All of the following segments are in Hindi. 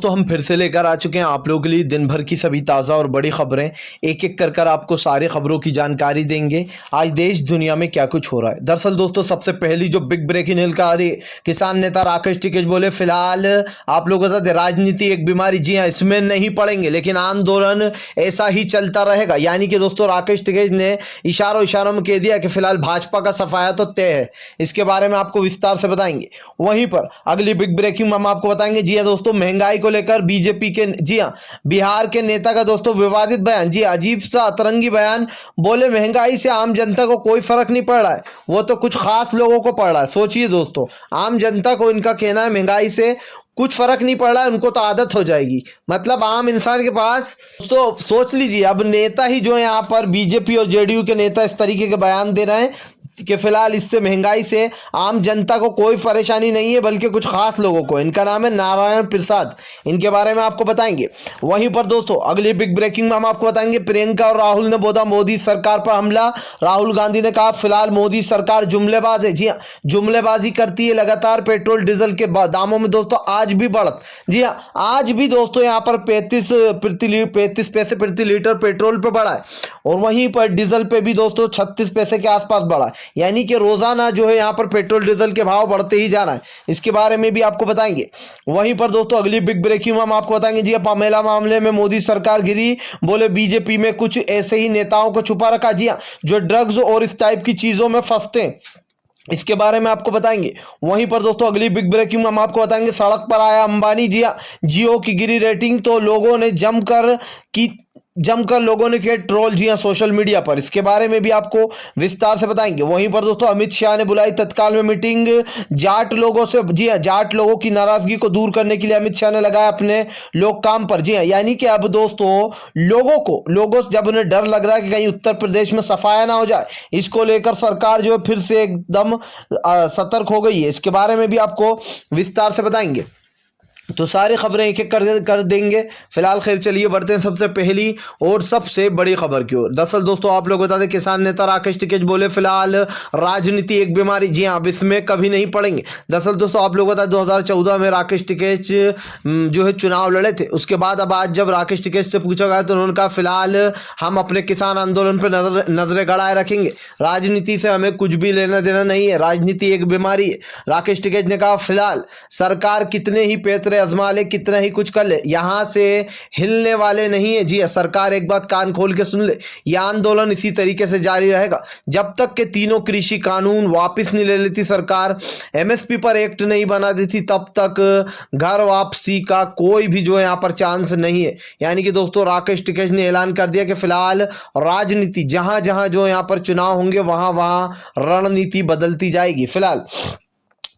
दोस्तों हम फिर से लेकर आ चुके हैं आप लोगों के लिए दिन भर की सभी ताज़ा और बड़ी खबरें। एक एक कर आपको सारी खबरों की जानकारी देंगे। आज देश दुनिया में क्या कुछ हो रहा है। दरअसल दोस्तों सबसे पहली जो बिग ब्रेकिंग न्यूज़ आ रही है, किसान नेता राकेश टिकैत बोले फिलहाल आप लोग बता दें राजनीति एक बीमारी, जी हाँ इसमें नहीं पड़ेंगे लेकिन आंदोलन ऐसा ही चलता रहेगा। यानी कि दोस्तों राकेश टिकैत ने इशारों में कह दिया कि फिलहाल भाजपा का सफाया तो तय है। इसके बारे में आपको विस्तार से बताएंगे। वहीं पर अगली बिग ब्रेकिंग हम आपको बताएंगे। जी हाँ दोस्तों महंगाई को लेकर बीजेपी के, जी हाँ बिहार के नेता का दोस्तों विवादित बयान, जी अजीब सा अतरंगी बयान। बोले महंगाई से आम जनता को कोई फर्क नहीं पड़ रहा है, वो तो कुछ खास लोगों को पड़ रहा है। सोचिए दोस्तों, आम जनता को इनका कहना है महंगाई से कुछ फर्क नहीं पड़ रहा है, उनको तो आदत हो जाएगी। मतलब आम इंसान के पास तो सोच लीजिए, अब नेता ही जो है यहाँ पर बीजेपी और जेडीयू के नेता इस तरीके के बयान दे रहे हैं कि फिलहाल इससे महंगाई से आम जनता को कोई परेशानी नहीं है बल्कि कुछ खास लोगों को। इनका नाम है नारायण प्रसाद, इनके बारे में आपको बताएंगे। वहीं पर दोस्तों अगली बिग ब्रेकिंग में हम आपको बताएंगे प्रियंका और राहुल ने बोला मोदी सरकार पर हमला। राहुल गांधी ने कहा फिलहाल मोदी सरकार जुमलेबाज है। जी हाँ जुमलेबाजी करती है लगातार। पेट्रोल डीजल के दामों में दोस्तों आज भी बढ़त, जी हाँ आज भी दोस्तों यहाँ पर 35 पैसे प्रति लीटर पेट्रोल पे बढ़ा है और वहीं पर डीजल पे भी दोस्तों 36 पैसे के आसपास बढ़ा है। यानी कि रोजाना जो है यहाँ पर पेट्रोल डीजल के भाव बढ़ते ही जा रहा है। इसके बारे में भी आपको बताएंगे। वहीं पर दोस्तों अगली बिग ब्रेकिंग में हम आपको बताएंगे। जी पामेला मामले में मोदी सरकार घिरी। बोले बीजेपी में कुछ ऐसे ही नेताओं को छुपा रखा, जी हाँ जो ड्रग्स और इस टाइप की चीजों में फंसते हैं। इसके बारे में आपको बताएंगे। वहीं पर दोस्तों अगली बिग ब्रेकिंग में हम आपको बताएंगे सड़क पर आया अंबानी, जी हाँ जियो की गिरी रेटिंग तो लोगों ने जमकर लोगों ने किया ट्रोल, जी हाँ सोशल मीडिया पर। इसके बारे में भी आपको विस्तार से बताएंगे। वहीं पर दोस्तों अमित शाह ने बुलाई तत्काल में मीटिंग जाट लोगों से, जी हाँ जाट लोगों की नाराजगी को दूर करने के लिए अमित शाह ने लगाया अपने लोग काम पर। जी हाँ यानी कि अब दोस्तों लोगों से जब उन्हें डर लग रहा है कि कहीं उत्तर प्रदेश में सफाया ना हो जाए, इसको लेकर सरकार जो है फिर से एकदम सतर्क हो गई है। इसके बारे में भी आपको विस्तार से बताएंगे। तो सारी खबरें एक एक कर देंगे। फिलहाल खैर चलिए बढ़ते हैं सबसे पहली और सबसे बड़ी खबर की ओर। दरअसल दोस्तों आप लोग बता दें किसान नेता राकेश टिकैत बोले फिलहाल राजनीति एक बीमारी, जी हाँ अब इसमें कभी नहीं पड़ेंगे। दरअसल दोस्तों आप लोग बता 2014 में राकेश टिकैत जो है चुनाव लड़े थे। उसके बाद अब आज जब राकेश टिकैत से पूछा गया तो उन्होंने कहा फिलहाल हम अपने किसान आंदोलन पर नजरें गड़ाए रखेंगे, राजनीति से हमें कुछ भी लेना देना नहीं है, राजनीति एक बीमारी है। राकेश टिकैत ने कहा फिलहाल सरकार कितने ही पैतरे आजमा ले, कितना ही कुछ कर ले, यहां से हिलने वाले नहीं है। जी सरकार एक बात कान खोल के सुन ले, यह आंदोलन इसी तरीके से जारी रहेगा जब तक के तीनों कृषि कानून वापस नहीं ले लेती सरकार, एमएसपी पर एक्ट नहीं बना देती, तब तक घर वापसी का कोई भी जो है यहां पर चांस नहीं है। यानी कि दोस्तों राकेश टिकैत ने ऐलान कर दिया कि फिलहाल राजनीति जहां जहां जो यहां पर चुनाव होंगे वहां वहां रणनीति बदलती जाएगी। फिलहाल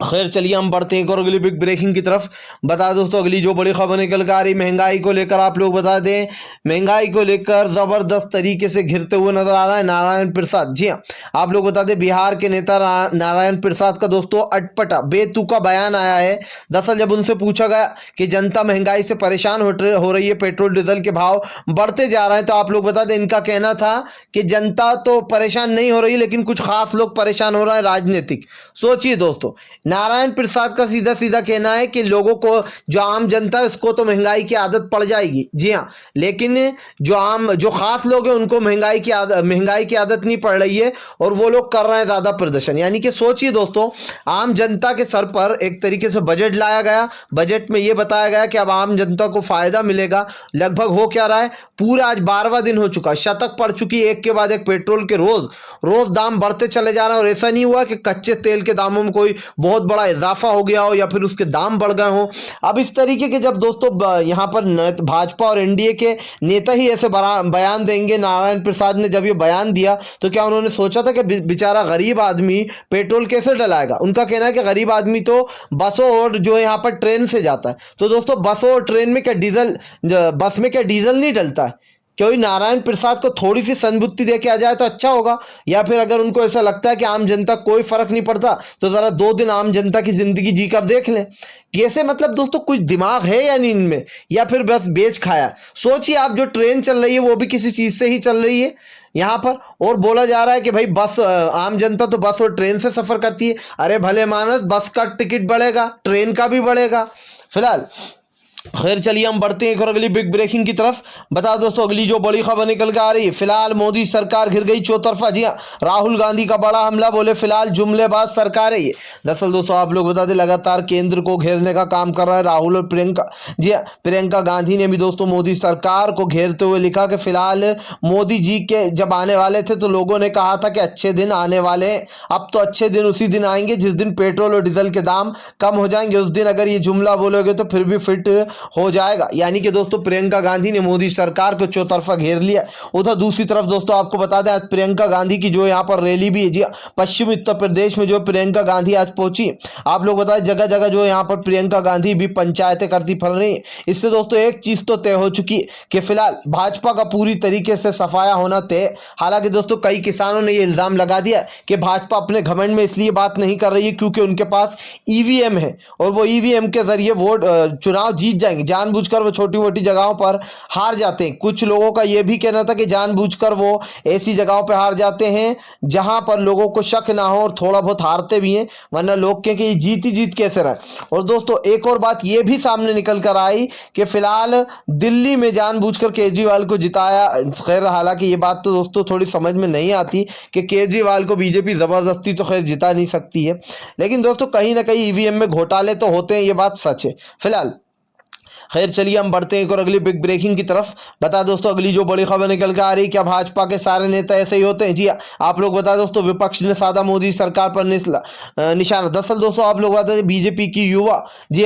खैर चलिए हम बढ़ते हैं और अगली बिग ब्रेकिंग की तरफ। बता दोस्तों अगली जो बड़ी खबर निकल कर आ रही महंगाई को लेकर, आप लोग बता दें महंगाई को लेकर जबरदस्त तरीके से घिरते हुए नजर आ रहा है नारायण प्रसाद। जी हाँ आप लोग बता दें बिहार के नेता नारायण प्रसाद का दोस्तों अटपटा बेतुका बयान आया है। दरअसल जब उनसे पूछा गया कि जनता महंगाई से परेशान हो रही है, पेट्रोल डीजल के भाव बढ़ते जा रहे हैं, तो आप लोग बता दें इनका कहना था कि जनता तो परेशान नहीं हो रही लेकिन कुछ खास लोग परेशान हो रहे हैं राजनीतिक। सोचिए दोस्तों नारायण प्रसाद का सीधा सीधा कहना है कि लोगों को जो आम जनता है उसको तो महंगाई की आदत पड़ जाएगी, जी हाँ लेकिन जो खास लोग हैं उनको महंगाई की आदत नहीं पड़ रही है और वो लोग कर रहे हैं ज्यादा प्रदर्शन। यानी कि सोचिए दोस्तों आम जनता के सर पर एक तरीके से बजट लाया गया, बजट में ये बताया गया कि अब आम जनता को फायदा मिलेगा। लगभग हो क्या रहा है, पूरा आज 12वां दिन हो चुका, शतक पड़ चुकी है, एक के बाद एक पेट्रोल के रोज दाम बढ़ते चले जा रहे हैं। और ऐसा नहीं हुआ कि कच्चे तेल के दामों में कोई बहुत बड़ा इजाफा हो गया हो या फिर उसके दाम बढ़ गए हो। अब इस तरीके के जब दोस्तों यहां पर भाजपा और एनडीए के नेता ही ऐसे बयान देंगे, नारायण प्रसाद ने जब ये बयान दिया तो क्या उन्होंने सोचा था कि बेचारा गरीब आदमी पेट्रोल कैसे डलाएगा। उनका कहना है कि गरीब आदमी तो बसों और जो है यहाँ पर ट्रेन से जाता है, तो दोस्तों बसों और ट्रेन में क्या बस में क्या डीजल नहीं डलता है? क्योंकि नारायण प्रसाद को थोड़ी सी सहानुभूति दे के आ जाए तो अच्छा होगा। या फिर अगर उनको ऐसा लगता है कि आम जनता कोई फर्क नहीं पड़ता तो जरा 2 दिन आम जनता की जिंदगी जीकर देख लें। कैसे मतलब दोस्तों कुछ दिमाग है या नहीं इनमें, या फिर बस बेच खाया। सोचिए आप जो ट्रेन चल रही है वो भी किसी चीज से ही चल रही है यहाँ पर, और बोला जा रहा है कि भाई बस आम जनता तो बस और ट्रेन से सफर करती है। अरे भले मानस बस का टिकट बढ़ेगा, ट्रेन का भी बढ़ेगा। फिलहाल खैर चलिए हम बढ़ते हैं एक और अगली बिग ब्रेकिंग की तरफ। बता दोस्तों अगली जो बड़ी खबर निकल के आ रही है, फिलहाल मोदी सरकार घिर गई चौतरफा। जी हाँ, राहुल गांधी का बड़ा हमला, बोले फिलहाल जुमलेबाज सरकार है ये। दरअसल दोस्तों आप लोग बता दें, लगातार केंद्र को घेरने का काम कर रहा है राहुल और प्रियंका। जी हाँ, प्रियंका गांधी ने भी दोस्तों मोदी सरकार को घेरते हुए लिखा कि फिलहाल मोदी जी के जब आने वाले थे तो लोगों ने कहा था कि अच्छे दिन आने वाले हैं। अब तो अच्छे दिन उसी दिन आएंगे जिस दिन पेट्रोल और डीजल के दाम कम हो जाएंगे। उस दिन अगर ये जुमला बोलोगे तो फिर भी फिट हो जाएगा। यानी कि दोस्तों प्रियंका गांधी ने मोदी सरकार को चौतरफा घेर लिया। उधर दूसरी तरफ दोस्तों आपको बता दें, आज प्रियंका गांधी की जो यहाँ पर रैली भी है। जी पश्चिमी उत्तर प्रदेश में जो प्रियंका गांधी आज पहुंची। आप लोग बताएं जगह जगह जो यहाँ पर प्रियंका गांधी भी पंचायतें करती फिर रही है। इससे दोस्तों एक चीज तो तय हो चुकी है कि फिलहाल भाजपा का पूरी तरीके से सफाया होना तय। हालांकि दोस्तों कई किसानों ने यह इल्जाम लगा दिया कि भाजपा अपने घमंड में इसलिए बात नहीं कर रही है क्योंकि उनके पास ईवीएम है और वो ईवीएम के जरिए वोट चुनाव जीत जाएंगे। जानबूझकर वो छोटी मोटी जगहों पर हार जाते हैं। कुछ लोगों का यह भी कहना था कि जानबूझकर वो ऐसी जगहों पर हार जाते हैं जहां पर लोगों को शक ना हो और थोड़ा बहुत हारते भी हैं, वरना लोग कहें कि ये जीत ही जीत कैसे रहे। और दोस्तों एक और बात यह भी सामने निकल कर आई कि फिलहाल दिल्ली में जानबूझकर केजरीवाल को जिताया। खैर हालांकि ये बात तो दोस्तों थोड़ी समझ में नहीं आती कि केजरीवाल को बीजेपी जबरदस्ती तो खैर जिता नहीं सकती है, लेकिन दोस्तों कहीं ना कहीं ईवीएम में घोटाले तो होते हैं, ये बात सच है। फिलहाल खैर चलिए हम बढ़ते हैं एक और अगली बिग ब्रेकिंग की तरफ। बता दोस्तों अगली जो बड़ी खबर निकल के आ रही है, क्या भाजपा के सारे नेता ऐसे ही होते हैं? जी आप लोग बता दोस्तों, विपक्ष ने साधा मोदी सरकार पर निशाना। दरअसल दोस्तों आप लोग बता दें, बीजेपी की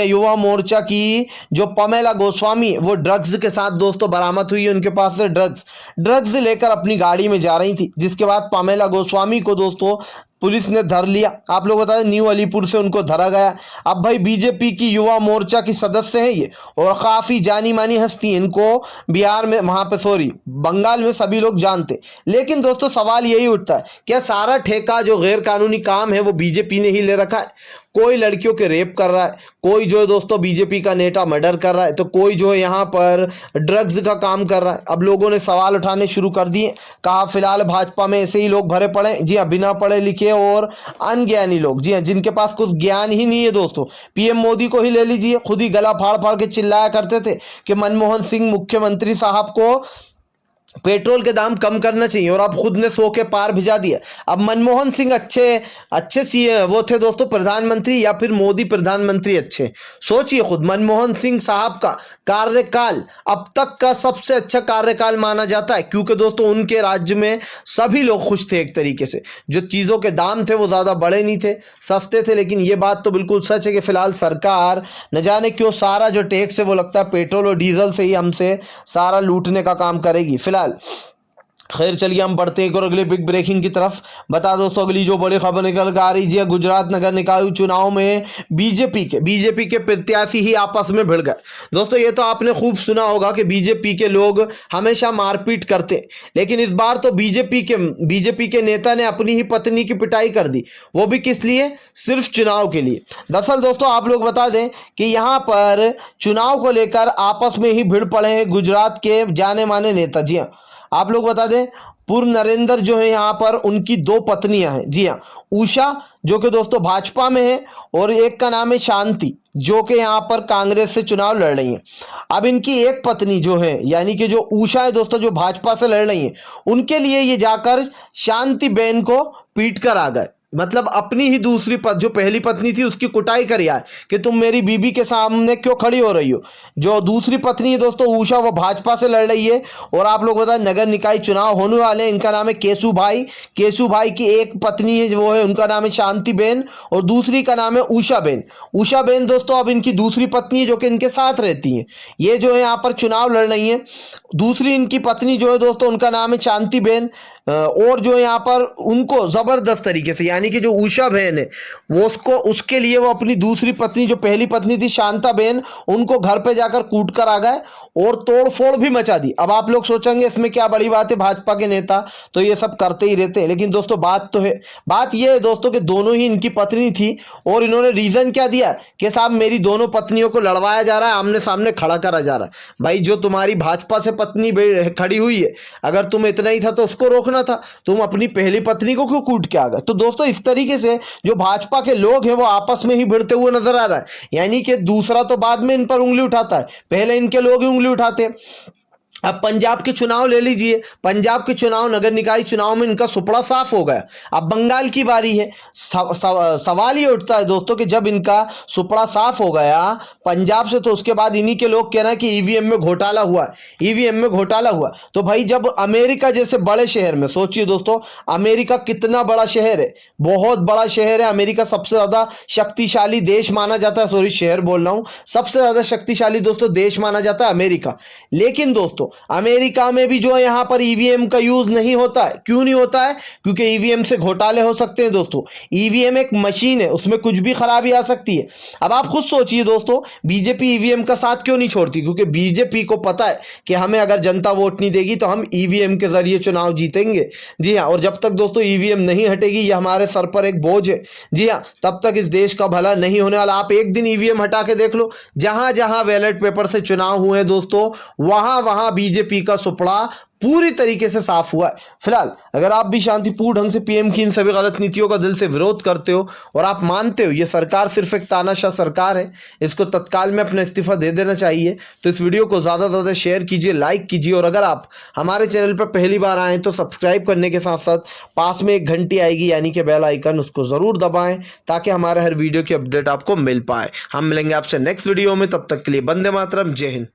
युवा मोर्चा की जो पमेला गोस्वामी, वो ड्रग्स के साथ दोस्तों बरामद हुई है। उनके पास से ड्रग्स लेकर अपनी गाड़ी में जा रही थी, जिसके बाद पमेला गोस्वामी को दोस्तों पुलिस ने धर लिया। आप लोग बता दें न्यू अलीपुर से उनको धरा गया। अब भाई बीजेपी की युवा मोर्चा की सदस्य है ये और काफ़ी जानी मानी हस्ती। इनको बिहार में बंगाल में सभी लोग जानते। लेकिन दोस्तों सवाल यही उठता है, क्या सारा ठेका जो गैर कानूनी काम है वो बीजेपी ने ही ले रखा है? कोई लड़कियों के रेप कर रहा है, कोई जो है दोस्तों बीजेपी का नेता मर्डर कर रहा है, तो कोई जो है यहाँ पर ड्रग्स का काम कर रहा है। अब लोगों ने सवाल उठाने शुरू कर दिए। कहा फिलहाल भाजपा में ऐसे ही लोग भरे पड़े। जी हाँ, बिना पढ़े लिखे और अनज्ञानी लोग। जी हाँ, जिनके पास कुछ ज्ञान ही नहीं है। दोस्तों पीएम मोदी को ही ले लीजिए, खुद ही गला फाड़ फाड़ के चिल्लाया करते थे कि मनमोहन सिंह मुख्यमंत्री साहब को पेट्रोल के दाम कम करना चाहिए, और अब खुद ने 100 के पार भिजा दिया। अब मनमोहन सिंह अच्छे वो थे दोस्तों प्रधानमंत्री, या फिर मोदी प्रधानमंत्री अच्छे? सोचिए खुद। मनमोहन सिंह साहब का कार्यकाल अब तक का सबसे अच्छा कार्यकाल माना जाता है, क्योंकि दोस्तों उनके राज्य में सभी लोग खुश थे एक तरीके से। जो चीज़ों के दाम थे वो ज़्यादा बड़े नहीं थे, सस्ते थे। लेकिन ये बात तो बिल्कुल सच है कि फिलहाल सरकार न जाने क्यों सारा जो टैक्स है वो लगता है पेट्रोल और डीजल से ही हमसे सारा लूटने का काम करेगी। फिलहाल खैर चलिए हम बढ़ते हैं और अगले बिग ब्रेकिंग की तरफ। बता दोस्तों अगली जो बड़ी खबर निकल कर आ रही है, गुजरात नगर निकाय चुनाव में बीजेपी के प्रत्याशी ही आपस में भिड़ गए। दोस्तों ये तो आपने खूब सुना होगा कि बीजेपी के लोग हमेशा मारपीट करते, लेकिन इस बार तो बीजेपी के नेता ने अपनी ही पत्नी की पिटाई कर दी। वो भी किस लिए? सिर्फ चुनाव के लिए। दरअसल दोस्तों आप लोग बता दें कि यहाँ पर चुनाव को लेकर आपस में ही भिड़ पड़े हैं गुजरात के जाने माने नेता। जी हाँ, आप लोग बता दें पूर्व नरेंद्र जो है यहाँ पर उनकी 2 पत्नियां हैं। जी हाँ, उषा जो कि दोस्तों भाजपा में है, और एक का नाम है शांति जो कि यहाँ पर कांग्रेस से चुनाव लड़ रही हैं। अब इनकी एक पत्नी जो है, यानी कि जो उषा है दोस्तों, जो भाजपा से लड़ रही हैं, उनके लिए ये जाकर शांति बेन को पीट कर आ गए। मतलब अपनी ही दूसरी जो पहली पत्नी थी उसकी कुटाई करी है कि तुम मेरी बीबी के सामने क्यों खड़ी हो रही हो। जो दूसरी पत्नी है दोस्तों उषा, वो भाजपा से लड़ रही है। और आप लोग बताएं नगर निकाय चुनाव होने वाले हैं, इनका नाम है केशु भाई की एक पत्नी है वो है, उनका नाम है शांति बेन, और दूसरी का नाम है उषा बेन दोस्तों अब इनकी दूसरी पत्नी है जो कि इनके साथ रहती हैं। ये जो है यहाँ पर चुनाव लड़ रही हैं। दूसरी इनकी पत्नी जो है दोस्तों उनका नाम है शांति बेन, और जो यहाँ पर उनको जबरदस्त तरीके से, यानी कि जो उषा बहन है वो उसके लिए वो अपनी दूसरी पत्नी जो पहली पत्नी थी शांता बहन, उनको घर पे जाकर कूट कर आ गए और तोड़फोड़ भी मचा दी। अब आप लोग सोचेंगे इसमें क्या बड़ी बात है, भाजपा के नेता तो ये सब करते ही रहते हैं। लेकिन दोस्तों बात यह है दोस्तों कि दोनों ही इनकी पत्नी थी, और इन्होंने रीजन क्या दिया कि साहब मेरी दोनों पत्नियों को लड़वाया जा रहा है, आमने सामने खड़ा करा जा रहा है। भाई जो तुम्हारी भाजपा से पत्नी खड़ी हुई है, अगर तुम इतना ही था तो उसको रोकना था, तुम अपनी पहली पत्नी को क्यों कूट के आ गए? तो दोस्तों इस तरीके से जो भाजपा के लोग हैं वो आपस में ही भिड़ते हुए नजर आ रहा है, यानी कि दूसरा तो बाद में इन पर उंगली उठाता है, पहले इनके लोग ही उंगली उठाते हैं। अब पंजाब के चुनाव ले लीजिए, पंजाब के चुनाव, नगर निकाय चुनाव में इनका सुपड़ा साफ हो गया। अब बंगाल की बारी है। सवाल ये उठता है दोस्तों कि जब इनका सुपड़ा साफ हो गया पंजाब से, तो उसके बाद इन्हीं के लोग कह रहे हैं कि ईवीएम में घोटाला हुआ, ईवीएम में घोटाला हुआ। तो भाई जब अमेरिका जैसे बड़े शहर में, सोचिए दोस्तों, अमेरिका कितना बड़ा शहर है, बहुत बड़ा शहर है अमेरिका, सबसे ज्यादा शक्तिशाली देश माना जाता है, सॉरी शहर बोल रहा हूं, सबसे ज्यादा शक्तिशाली दोस्तों देश माना जाता है अमेरिका। लेकिन दोस्तों अमेरिका में भी जो है यहां पर ईवीएम का यूज नहीं होता है। क्यों नहीं होता है? क्योंकि ईवीएम से घोटाले हो सकते हैं दोस्तों। ईवीएम एक मशीन है, उसमें कुछ भी खराबी आ सकती है। अब आप खुद सोचिए दोस्तों, बीजेपी ईवीएम का साथ क्यों नहीं छोड़ती? क्योंकि बीजेपी को पता है कि हमें अगर जनता वोट नहीं देगी तो हम ईवीएम के जरिए चुनाव जीतेंगे। जी हाँ, और जब तक दोस्तों ईवीएम नहीं हटेगी, यह हमारे सर पर एक बोझ है। जी हाँ, तब तक इस देश का भला नहीं होने वाला। आप एक दिन ईवीएम हटा के देख लो, जहां जहां बैलेट पेपर से चुनाव हुए दोस्तों, वहां वहां बीजेपी का सुपड़ा पूरी तरीके से साफ हुआ है। फिलहाल अगर आप भी शांतिपूर्ण ढंग से पीएम की इन सभी गलत नीतियों का दिल से विरोध करते हो और आप मानते हो ये सरकार सिर्फ एक तानाशाह सरकार है, इसको तत्काल में अपना इस्तीफा दे देना चाहिए, तो इस वीडियो को ज़्यादा से ज़्यादा शेयर कीजिए, लाइक कीजिए, और अगर आप हमारे चैनल पर पहली बार आएँ तो सब्सक्राइब करने के साथ साथ पास में एक घंटी आएगी यानी कि बेल आइकन, उसको ज़रूर दबाएँ ताकि हमारे हर वीडियो की अपडेट आपको मिल पाए। हम मिलेंगे आपसे नेक्स्ट वीडियो में, तब तक के लिए वंदे मातरम, जय हिंद।